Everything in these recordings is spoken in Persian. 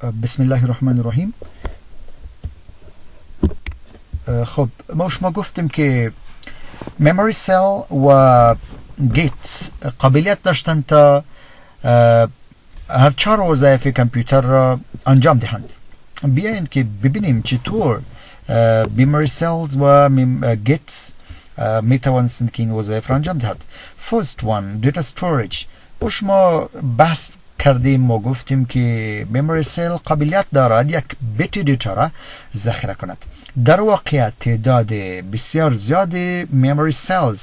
بسم الله الرحمن الرحیم. خب ما شما گفتیم که memory cell و گیتس قابلیت داشتن تا هر 4 وظایف کامپیوتر را انجام دهند. بیاین که ببینیم چطور memory cells و گیتس می توانستند که این وظایف را انجام دهند. First one, data storage. و شما بحث کردیم ما گفتیم که memory cell قابلیت دارد یک بیت دیتا را ذخیره کند. در واقع تعداد بسیار زیاد memory cells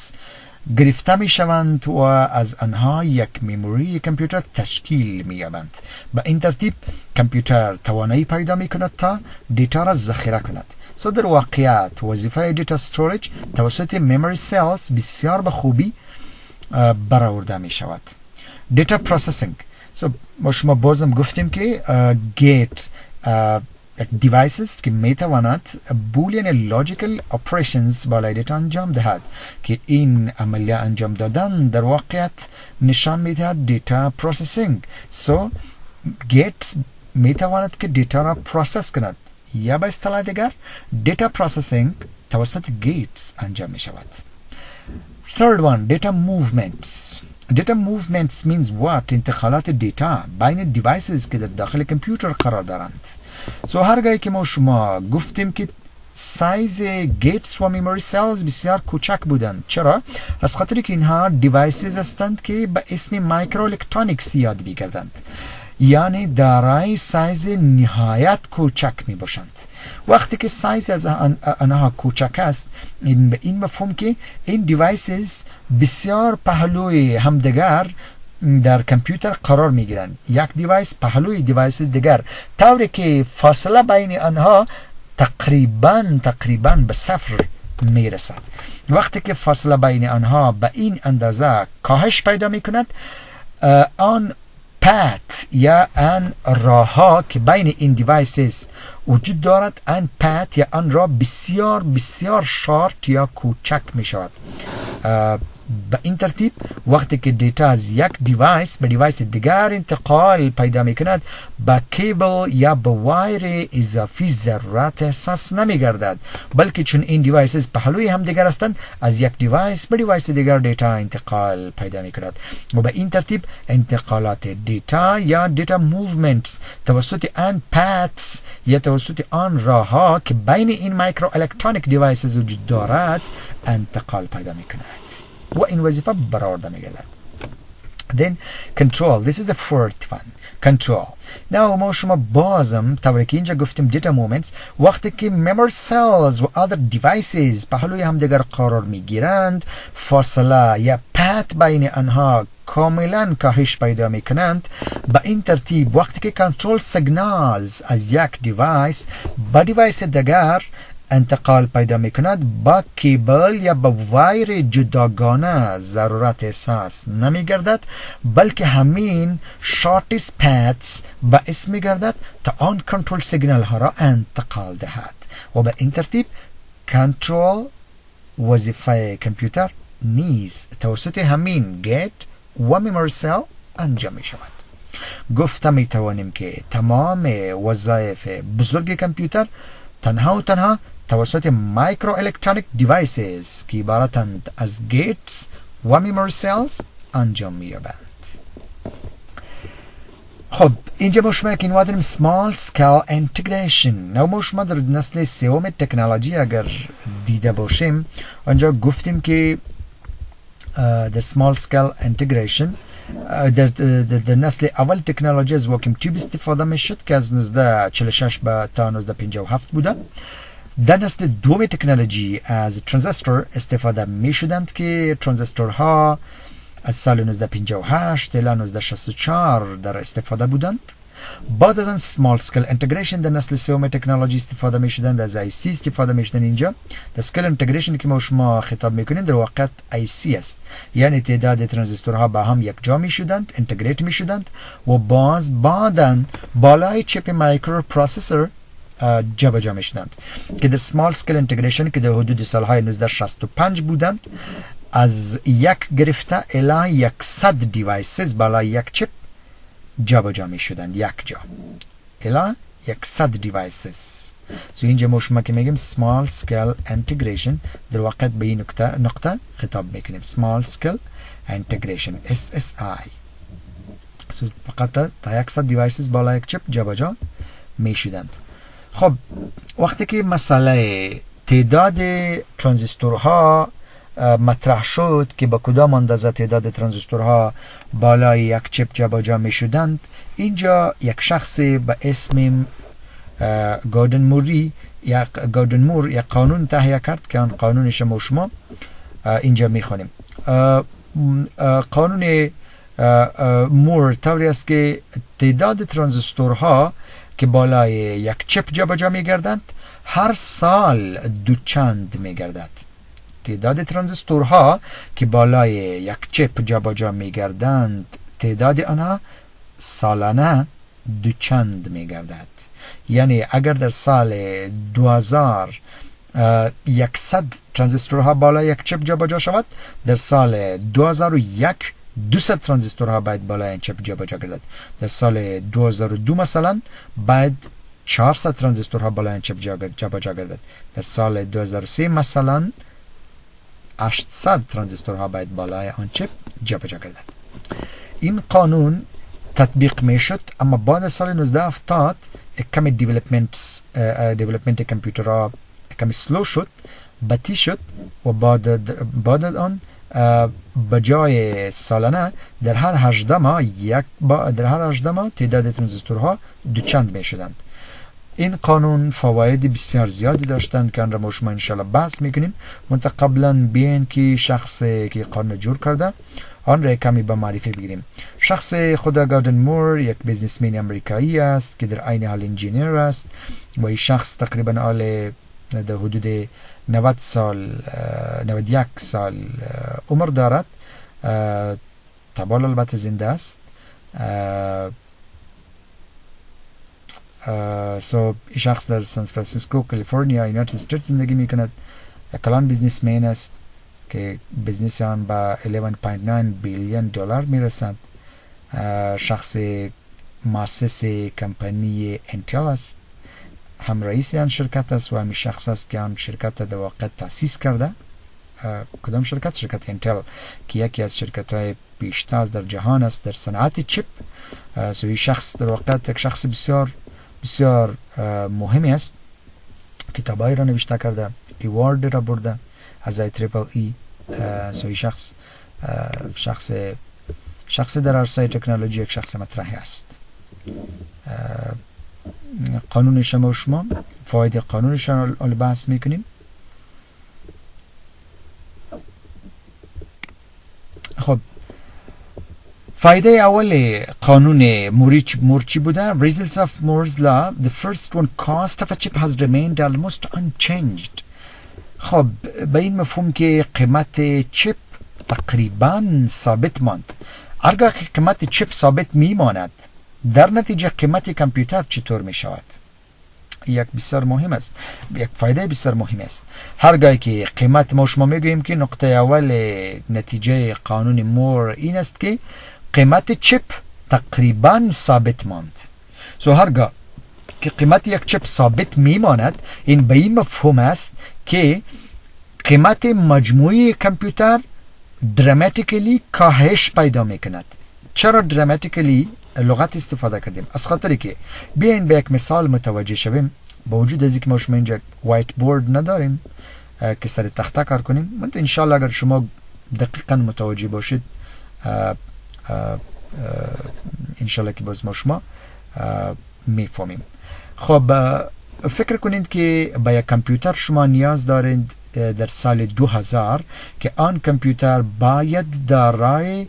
گرفته می شوند و از آنها یک مموری کامپیوتر تشکیل می یابند. به این ترتیب کامپیوتر توانایی پیدا می کند تا دیتا را ذخیره کند. در واقعیت وظیفه دیتا استوریج توسط memory cells بسیار به خوبی برآورده می شود. دیتا پروسسینگ. ما شما بازم گفتیم که گیت یک دیوایس است که می تواند بولیان لوجیکل اپریشنز بالای دیتا انجام دهد که این عملیه انجام دادن در واقعیت نشان می دهد دیتا پروسسینگ. گیت می تواند که دیتا را پروسس کند یا به اصطلاح دیگر دیتا پروسسینگ توسط گیتس انجام می شود. Third one, data movements. Data movements means what? انتقالات دیتا بین دیوایسز که در داخل کامپیوتر قرار دارند. هرگاهی که ما شما گفتیم که سایز گیتس و میموری سلز بسیار کوچک بودند. چرا؟ از خاطری که اینها دیوایسز هستند که به اسم مایکرو الکترونیکس یاد می‌گردند، یعنی دارای سایز نهایت کوچک می باشند. وقتی که سایز از آنها کوچک است، به این مفهوم که این دیوایسز بسیار پهلوی همدیگر در کامپیوتر قرار می گیرند. یک دیوایس پهلوی دیوایس دیگر، طوری که فاصله بین آنها تقریباً به صفر می رسد. وقتی که فاصله بین آنها به این اندازه کاهش پیدا می کند، آن پات یا آن راه ها که بین این دیوایسز وجود دارد، آن پات یا آن راه بسیار شارت یا کوچک می شود. به این ترتیب وقتی که دیتا از یک دیوایس به دیوایس دیگر انتقال پیدا می کند، با کیبل یا با وایر اضافی ضرورت احساس نمی گردد، بلکه چون این دیوایسز پهلوی هم دیگر هستند، از یک دیوایس به دیوایس دیگر دیتا انتقال پیدا می کند و به این ترتیب انتقالات دیتا یا دیتا موومنتس توسط آن پاتس یا توسط آن راه ها که بین این مایکرو الکترونیک دیوایسز وجود دارد انتقال پیدا می کند و این وظیفه برآورده می گردد. Then control. This is the fourth one. Control. Now ما شما بازم طوری که اینجا گفتیم data movements، وقتی که memory cells و other devices پهلوی هم دیگر قرار می گیرند، فاصله یا پات بین آنها کاملا کاهش پیدا می کنند. با این ترتیب وقتی که control signals از یک دیوایس به دیوایس دیگر انتقال پیدا می کند، با کیبل یا با وایر جداگانه ضرورت احساس نمی گردد، بلکه همین شارتست پاتس باعث می گردد تا آن کنترل سیگنال ها را انتقال دهد و به این ترتیب کنترل وظیفه کامپیوتر نیز توسط همین گیت و میموری سل انجام می شود. گفته می توانیم که تمام وظایف بزرگ کامپیوتر تنها توسط مایکرو الکترونیک دیوایسز که عبارتند از گیتس و میموری سلز انجام می‌یابند. خب اینجا ما شما که داریم small scale integration. ما شما در نسل سوم تکنولوژی اگر دیده باشیم، آنجا گفتیم که در small scale integration در نسل اول تکنولوژی از واکیوم تیوب استفاده میشد که از 1946 تا 1957 بوده. در نسل دوم تکنولوژی از ترانزیستور استفاده می شدند که ترانزیستورها از سال 1958 تا 1964 در استفاده بودند. بعد از آن سمال سکیل انتگریشن در نسل سوم تکنولوژی استفاده می شدند، از آی سی استفاده می شدند. اینجا در سکیل انتگریشن که ما شما خطاب می کنیم در واقع آی سی است، یعنی تعداد ترانزیستورها با هم یک جا می شدند، انتگریت می شدند و بعداً بالای چپ مایکرو پروسسور جابجا می شدند که در سمال سکیل انتگریشن که در حدود سالهای 1965 بودند، از یک گرفته الی 100 دیوایسز بالای یک چپ جابجا می شدند یک جا. الی 100 devices. سو اینجا ما شما که میگیم small scale integration در واقع به این نقطه خطاب میکنیم small scale integration SSI. سو فقط تا 100 devices بالا یک چپ جابجا میشدند. خب وقتی که مسئله تعداد ترانزیستورها مطرح شد که با کدام اندازه تعداد ترانزیستورها بالای یک چپ جابجا می شدند، اینجا یک شخص به اسم گوردن مور یک قانون تهیه کرد که آن قانونش ما شما اینجا می خوانیم. قانون مور طوری است که تعداد ترانزیستورها که بالای یک چپ جابجا می گردند هر سال دوچند می گردد. تعداد ترانزیستورها که بالای یک چپ جابجا می گردند تعداد آنها سالانه دوچند می گردد. یعنی اگر در سال 2100 ترانزیستورها بالای یک چپ جابجا شود، در سال 2001 200 ترانزیستورها باید بالای این چپ جابجا گردد. در سال 2002 مثلا باید 400 ترانزیستورها بالای این چپ جابجا گردد. در سال 2003 مثلا 800 ترانزیستورها باید بالای آن چپ جابجا گردد. این قانون تطبیق می شد، اما بعد سال 1970 کمی دیولپمنت کامپیوترها کمی سلو شد، بطیء شد و بعد آن بجای سالانه در هر 18 ماه تعداد ترانزیستورها دوچند می شدند. این قانون فواید بسیار زیادی داشتند که آن را ما شما انشاءالله بحث میکنیم. منتها قبلا بیاین که شخص که قانون جور کرده آن را کمی به معرفی بگیریم. شخص خود گوردن مور یک بیزنسمن امریکایی است که در عین حال انجینیر است و این شخص تقریبا در حدود 91 سال عمر دارد. طبعا البته زنده است. این شخص در سان فرانسیسکو کالیفرنیا یونایتد استیتس زندگی میکند. کلان بیزنسمن است که بیزنس آن با 11.9 بیلیون دلار میرسد. شخص مؤسس کمپانی انتل است، هم رئیس آن شرکت است و همین شخص است که آن شرکت در واقع تأسیس کرده. کدام شرکت؟ شرکت انتل که یکی از شرکت های پیشتاز در جهان است در صنعت چپ. این شخص در واقع یک شخص بسیار بسیار مهمی است. کتابایی را نوشته کرده، ایوارد را برده از تریپل ای. این شخص در عرصه تکنولوژی یک شخص مطرحی است. قانون شما فاید قانونش را بحث میکنیم. خب فایده اول قانون مور چی بوده؟ Results of Moore's law. The first one, cost of a chip has remained almost unchanged. خب به این مفهوم که قیمت چپ تقریبا ثابت ماند. اگر قیمت چپ ثابت میماند، در نتیجه قیمت کامپیوتر چطور می شود؟ یک بسیار مهم است، یک فایده بسیار مهم است. هرگاه که قیمت ما شما میگوییم که نقطه اول نتیجه قانون مور این است که قیمت چپ تقریبا ثابت ماند. هرگاه که قیمت یک چپ ثابت میماند، این به این مفهوم است که قیمت مجموعی کامپیوتر دراماتیکلی کاهش پیدا میکند. چرا دراماتیکلی لغت استفاده کردیم؟ از خاطری که بیاین به یک مثال متوجه شویم. با وجود از اینکه ما شما اینجا وایت بورد نداریم که سر تخته کار کنیم، من انشاءالله اگر شما دقیقا متوجه باشید انشاءالله که باز ما شما میفهمیم. خب فکر کنید که با یک کامپیوتر شما نیاز دارید در سال 2000 که آن کامپیوتر باید دارای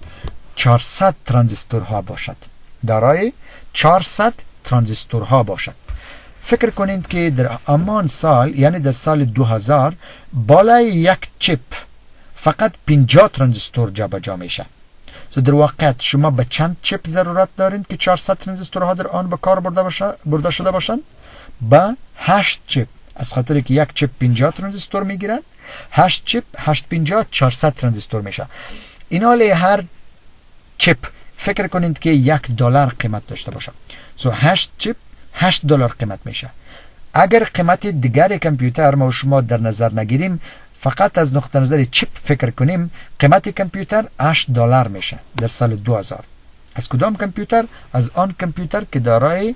400 ترانزیستورها باشد. دارای 400 ترانزیستورها باشد. فکر کنید که در همان سال، یعنی در سال 2000، بالای یک چپ فقط 50 ترانزیستور جابجا میشه. در واقع شما به چند چپ ضرورت دارید که 400 ترانزیستورها در آن به کار برده شده باشند؟ با 8 چپ. از خاطر که یک چپ 50 ترانزیستور میگیرد، 8 چپ 850 400 ترانزیستور میشه. این حال هر چپ فکر کنید که $1 قیمت داشته باشه. 8 چپ $8 قیمت میشه. اگر قیمت دیگر کامپیوتر ما و شما در نظر نگیریم، فقط از نقطه نظر چپ فکر کنیم، قیمت کامپیوتر $8 میشه در سال 2000. از کدام کامپیوتر؟ از آن کامپیوتر که دارای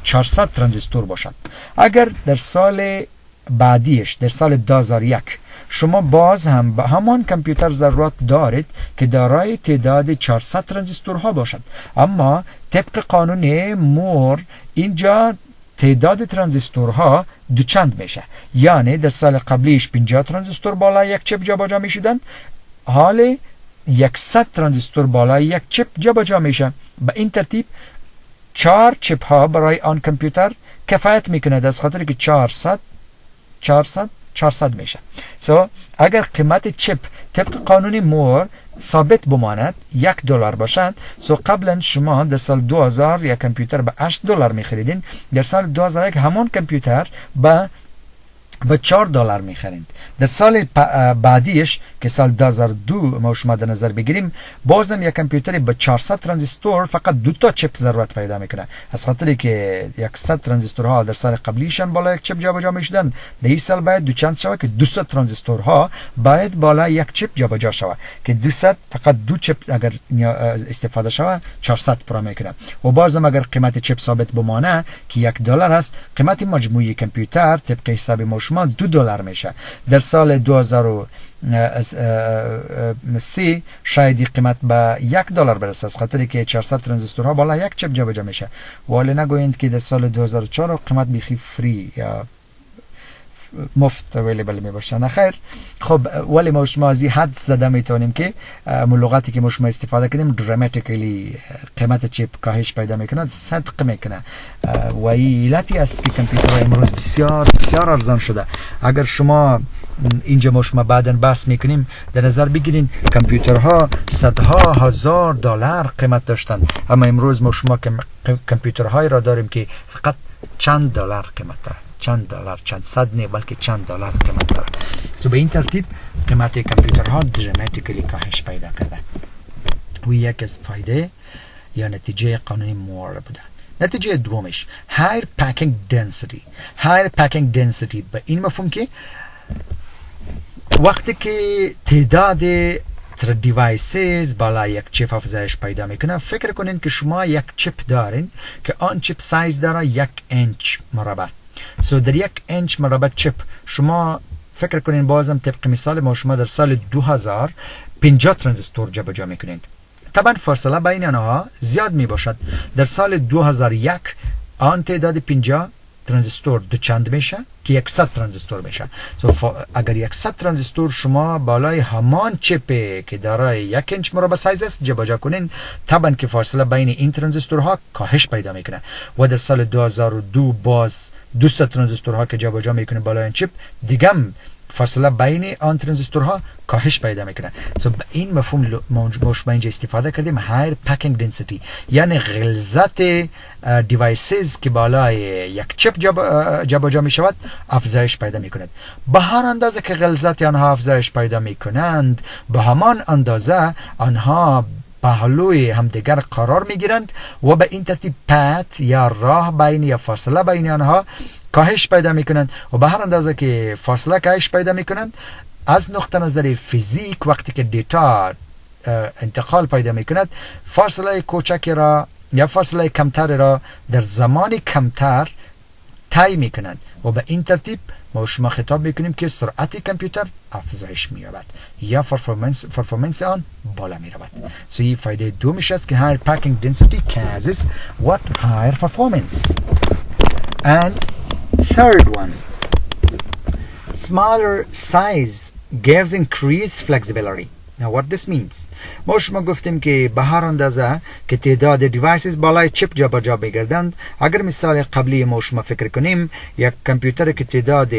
400 ترانزیستور باشد. اگر در سال بعدیش در سال 2001 شما باز هم به همان کامپیوتر ضرورت دارید که دارای تعداد 400 ترانزیستورها باشد، اما طبق قانون مور اینجا تعداد ترانزیستورها دوچند میشه. یعنی در سال قبلیش 50 ترانزیستور بالای یک چپ جابجا میشدند، حال 100 ترانزیستور بالای یک چپ جابجا میشه. به این ترتیب 4 چپ ها برای آن کامپیوتر کفایت میکنه، از خاطر که 400 میشه. اگر قیمت چپ طبق قانون مور ثابت بماند $1 باشد، قبلا شما در سال 2000 یک کامپیوتر به $8 میخریدین، در سال 2001 همون کامپیوتر به $4 میخرید. در سال بعدیش که سال 2002 ما شما در نظر بگیریم، بازم یک کامپیوتر با 400 ترانزیستور فقط 2 چپ ضرورت پیدا میکنه، از خاطری که 100 ترانزیستورها در سال قبلیشان بالا یک چپ جابجا میشدن، در این سال باید دوچند شود که 200 ترانزیستورها باید بالا یک چپ جابجا شود که 200 فقط 2 چپ اگر استفاده شود 400 پر میکنه. و بازم اگر قیمت چپ ثابت بمانه که $1 است، قیمت مجموعی کامپیوتر طبق حساب ما شما $2 میشه. در سال 2003 شاید قیمت به $1 برسه، از خاطری که 400 ترانزیستورها بالا یک چپ جابجا میشه. ولی نگویند که در سال 2004 قیمت بیخی فری یا مفت اویلیبل می باشه. نخیر. خب ولی ما شما از این حد زده میتونیم که لغاتی که ما شما استفاده کردیم دراماتیکلی قیمت چپ کاهش پیدا میکنه، صدق میکنه. و این علتی است که کامپیوترها امروز بسیار بسیار ارزان شده. اگر شما اینجا ما شما بعداً بحث میکنیم، در نظر بگیرین کامپیوترها صدها هزار $، قیمت داشتن، اما امروز ما شما کامپیوترهایی را داریم که فقط چند $، قیمت داره، چند $، چند صد نه بلکه چند $، قیمت داره. به این ترتیب قیمت کامپیوترها دراماتیکلی کاهش پیدا کرده. و یک از فایده یا نتیجه قانون مور بوده. نتیجه دومش higher packing density. higher packing density به این مفهوم که وقتی که تعداد دیوایسز بالا یک چپ افزایش پیدا میکنه، فکر کنین که شما یک چپ دارین که آن چپ سایز داره 1 اینچ مربع. در 1 اینچ مربع چپ شما فکر کنین، بازم طبق مثال ما شما در سال 2000 50 ترانزیستور جابجا میکنین. طبعا فاصله بین آنها زیاد می باشد. در سال 2001 آن تعداد 50 ترانزیستور دوچند میشه که 100 ترانزیستور میشه. اگر 100 ترانزیستور شما بالای همان چپ که دارای 1 اینچ مربع سایز است جابجا کنین، طبعا که فاصله بین این ترانزیستورها کاهش پیدا میکنه. و در سال 2002 باز 200 ترانزیستورها که جابجا میکنه بالای این چپ، دیگه فاصله بین آن ترانزیستورها کاهش پیدا میکنه. به این مفهوم ما اینجا استفاده کردیم higher packing density، یعنی غلظت دیوایسز که بالای یک چپ جابجا می شود افزایش پیدا می کند. به هر اندازه که غلظت آنها افزایش پیدا می کنند، به همان اندازه آنها پهلوی همدیگر قرار می گیرند و به این ترتیب پت یا راه بین یا فاصله بین آنها کاهش پیدا می کنند. و به هر اندازه که فاصله کاهش پیدا می کنند، از نقطه نظر فیزیک وقتی که دیتا انتقال پیدا می کند، فاصله کوچکی را یا فاصله کمتر را در زمان کمتر طی می کنند و به این ترتیب ما شما خطاب میکنیم که سرعت کامپیوتر افزایش می‌یابد یا پرفورمنس آن بالا می‌رود. این فایده دومش است که higher packing density causes what higher performance. And third one, smaller size gives increased flexibility. Now what this means? ما شما گفتیم که به هر اندازه که تعداد دیوایسز بالای چپ جابجا بگردند، اگر مثال قبلی ما شما فکر کنیم، یک کامپیوتر که تعداد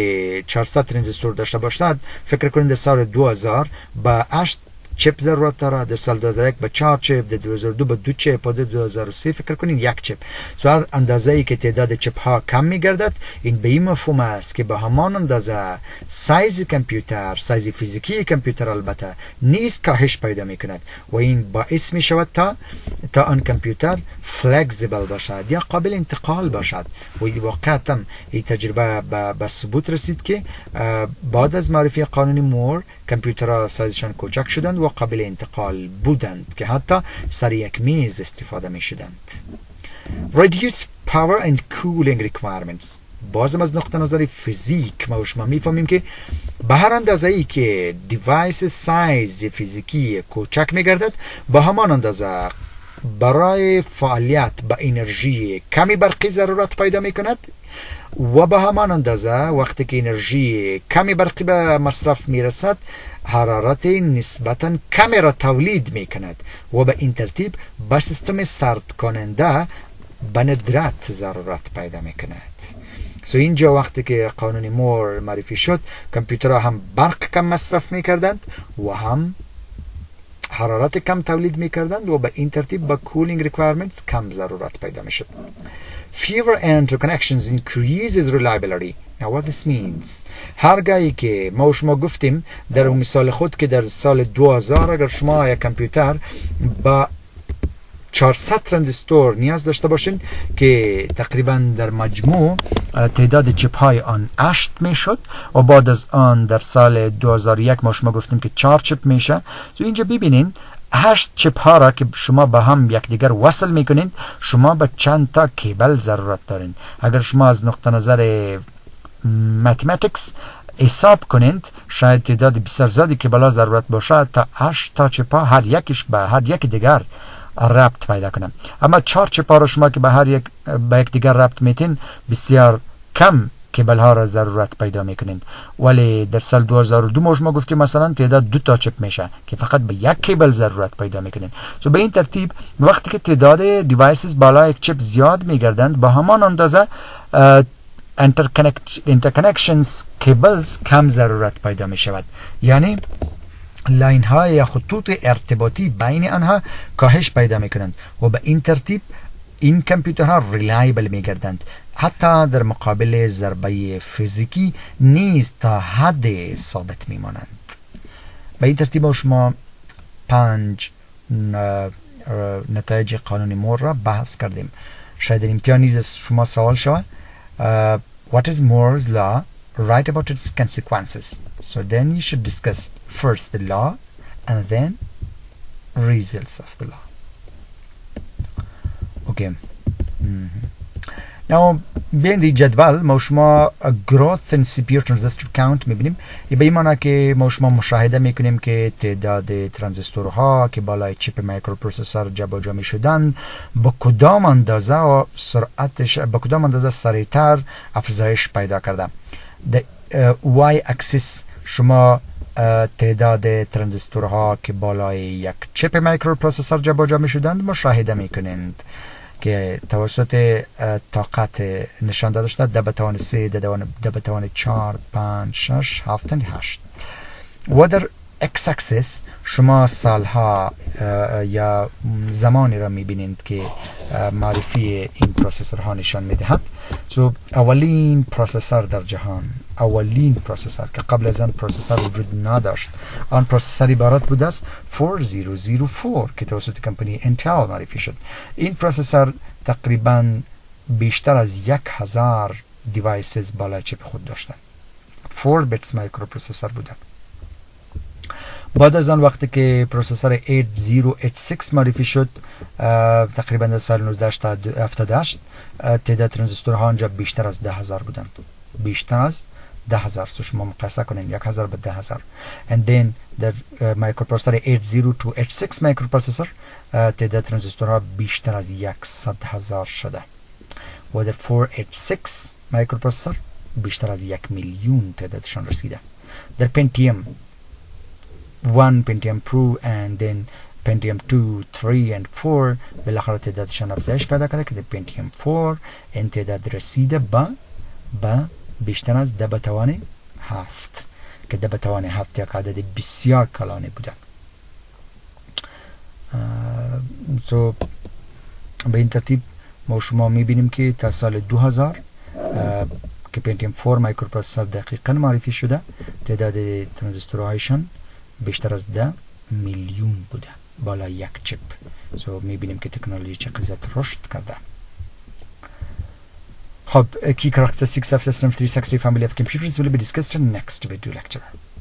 400 ترانزیستور داشته باشد، فکر کنید در سال 2000 با 8 چپ ضرورت داره. در سال 2001 به 4 چپ، در 2002 به 2 چپ و در 2003 فکر کنین 1 چپ. سو هر اندازه ای که تعداد چپ ها کم میگردد، این به این مفهوم است که به همان اندازه سایز کامپیوتر، سایز فیزیکی کامپیوتر البته نیز کاهش پیدا میکند و این باعث می شود تا آن کامپیوتر فلکسیبل باشد یا قابل انتقال باشد. و واقعا این تجربه به ثبوت رسید که بعد از معرفی قانون مور کامپیوترها سایزشان کوچک شدند و قابل انتقال بودند که حتی سر یک میز استفاده می شدند. Reduce power and cooling requirements. بازم از نقطه نظر فیزیک ما و شما میفهمیم که به هر اندازه ای که دیوایس سایز فیزیکی کوچک میگردد، به همان اندازه برای فعالیت با انرژی کمی برقی ضرورت پیدا میکند و به همان اندازه وقتی که انرژی کمی برقی به مصرف میرسد، حرارت نسبتا کمی را تولید میکند و به این ترتیب به سیستم سرد کننده به ندرت ضرورت پیدا میکند. سو اینجا وقتی که قانون مور معرفی شد، کامپیوترها هم برق کم مصرف میکردند و هم حرارت کم تولید میکردند و به این ترتیب با cooling requirements کم ضرورت پیدا میشد. Fewer interconnections increases reliability. Now what this means؟ هرگاهی که ما و شما گفتیم در مثال خود که در سال 2000 اگر شما یک کامپیوتر با 400 ترانزیستور نیاز داشته باشین که تقریبا در مجموع تعداد چپ های آن 8 میشد و بعد از آن در سال 2001 ما شما گفتیم که 4 چپ میشه. تو اینجا ببینین 8 چپ ها را که شما به هم یکدیگر وصل میکنین، شما به چند تا کیبل ضرورت دارین. اگر شما از نقطه نظر ماتماتیکس حساب کنید، شاید تعداد بسیار زیادی کیبل ها ضرورت باشه تا 8 تا چپ ها هر یکیش به هر یک دیگر ربط پیدا کنم. اما 4 چپا رو شما که به هر یک به یک دیگر ربط میتین، بسیار کم کیبل ها را ضرورت پیدا میکنین. ولی در سال 2002 ما شما گفتیم مثلا تعداد 2 تا چپ میشه که فقط به یک کیبل ضرورت پیدا میکنین. سو به این ترتیب وقتی که تعداد دیوایسز بالای یک چپ زیاد میگردند، با همان اندازه interconnections کیبلز کم ضرورت پیدا میشود. یعنی لاین های یا خطوط ارتباطی بین آنها کاهش پیدا میکنند و به این ترتیب این کامپیوترها ریلایبل میگردند، حتی در مقابل ضربه فیزیکی نیز تا حد ثابت میمانند. به این ترتیب شما 5 نتایج قانون مور را بحث کردیم. شاید در امتحان نیز از شما سوال شود What is Moore's law? Write about its consequences. So then you should discuss first the law and then results of the law. Okay. Now بین دی جدول ما شما growth in CPU transistor count میبینیم. به این معنی که ما شما مشاهده میکنیم که تعداد ترانزیستورها که بالای چپ مایکروپروسسور جابجا میشدن با کدام اندازه و سرعتش با کدام اندازه سریعتر افزایش پیدا کرده. Y axis شما تعداد ترانزیستورها که بالای یک چپ مایکروپروسسور جابجا میشدند مشاهده میکنند که توسط طاقت نشان داده شده 10 به توان 3 10 به توان 4 5 6 7 8 و در X axis شما سالها یا زمانی را میبینید که معرفی این پروسسورها نشان میدهد. اولین پروسسور در جهان، اولین پروسسور که قبل از آن پروسسور وجود نداشت، آن پروسسور عبارت بود از 4004 که توسط کمپانی انتل معرفی شد. این پروسسور تقریبا بیشتر از 1000 دیوایسز بالای چپ خود داشتند. 4 بیتس مایکروپروسسور بودند. بعد از آن وقتی که پروسسور 8086 معرفی شد تقریبا در سال 1978 تعداد ترانزیستورها آنجا بیشتر از 10000 بودند. بیشتر از 10000. سو شما مقایسه کنین 1000 به 10000. and then در مایکروپروسسور 8026 مایکروپروسسور تعداد ترانزیستورها بیشتر از 100000 شده و در 486 مایکروپروسسور بیشتر از 1,000,000 تعدادشان رسیده. در پنتیوم 1 Pentium Pro and then Pentium 2, 3 and 4 بالاخره تعدادشان افزایش پیدا کرده که در Pentium 4 این تعداد رسیده با بیشتر از 10 به توان 7 که 10 به توان 7 یک عدد بسیار کلانی بوده. سو به این ترتیب ما شما میبینیم که تا سال 2000 که پنتیوم 4 مایکروپروسسور دقیقا معرفی شده، تعداد ترانزیستورهایشان بیشتر از 10 میلیون بوده بالا یک چپ. سو میبینیم که تکنولوژی چه قدر رشد کرده. خب key characteristics of system 360 family of computers will be discussed in next video lecture.